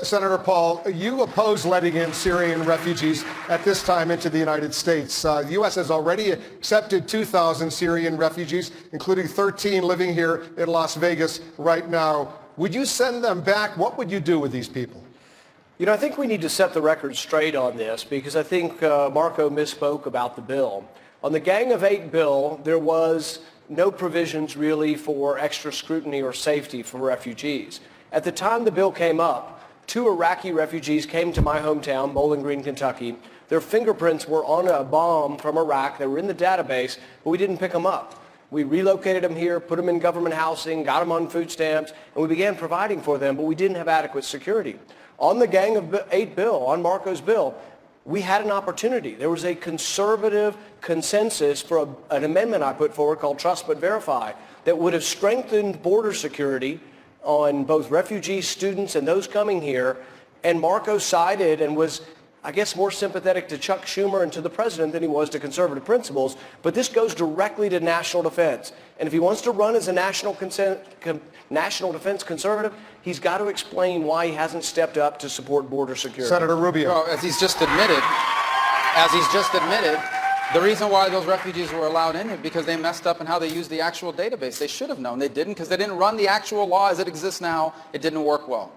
Senator Paul, you oppose letting in Syrian refugees at this time into the United States. The U.S. has already accepted 2,000 Syrian refugees, including 13 living here in Las Vegas right now. Would you send them back? What would you do with these people? You know, I think we need to set the record straight on this, because I think Marco misspoke about the bill. On the Gang of Eight bill, there was no provisions really for extra scrutiny or safety for refugees. At the time the bill came up, 2 Iraqi refugees came to my hometown, Bowling Green, Kentucky. Their fingerprints were on a bomb from Iraq. They were in the database, but we didn't pick them up. We relocated them here, put them in government housing, got them on food stamps, and we began providing for them, but we didn't have adequate security. On the Gang of Eight bill, on Marco's bill, we had an opportunity. There was a conservative consensus for an amendment I put forward called Trust But Verify that would have strengthened border security on both refugees, students, and those coming here. And Marco sided and was, I guess, more sympathetic to Chuck Schumer and to the president than he was to conservative principles. But this goes directly to national defense. And if he wants to run as a national defense conservative, he's got to explain why he hasn't stepped up to support border security. Senator Rubio. Well, as he's just admitted, the reason why those refugees were allowed in is because they messed up in how they used the actual database. They should have known. They didn't, because they didn't run the actual law as it exists now. It didn't work well.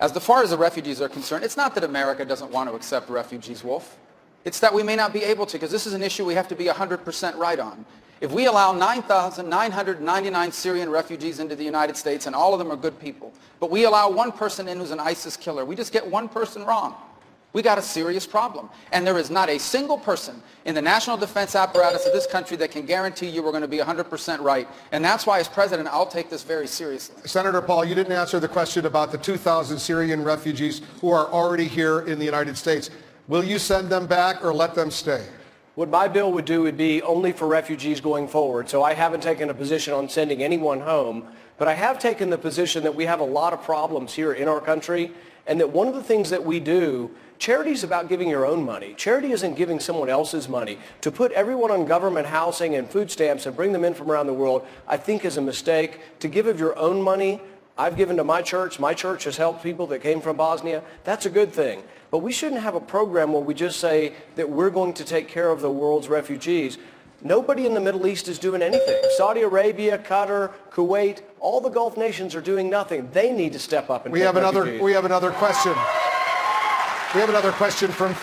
As far as the refugees are concerned, it's not that America doesn't want to accept refugees, Wolf. It's that we may not be able to, because this is an issue we have to be 100% right on. If we allow 9,999 Syrian refugees into the United States, and all of them are good people, but we allow one person in who's an ISIS killer, we just get one person wrong. We got a serious problem. And there is not a single person in the national defense apparatus of this country that can guarantee you we're going to be 100% right. And that's why, as president, I'll take this very seriously. Senator Paul, you didn't answer the question about the 2,000 Syrian refugees who are already here in the United States. Will you send them back or let them stay? What my bill would do would be only for refugees going forward. So I haven't taken a position on sending anyone home, but I have taken the position that we have a lot of problems here in our country, and that one of the things that we do, charity is about giving your own money. Charity isn't giving someone else's money. To put everyone on government housing and food stamps and bring them in from around the world, I think is a mistake. To give of your own money, I've given to my church. My church has helped people that came from Bosnia. That's a good thing. But we shouldn't have a program where we just say that we're going to take care of the world's refugees. Nobody in the Middle East is doing anything. Saudi Arabia, Qatar, Kuwait, all the Gulf nations are doing nothing. They need to step up and We have another question. We have another question from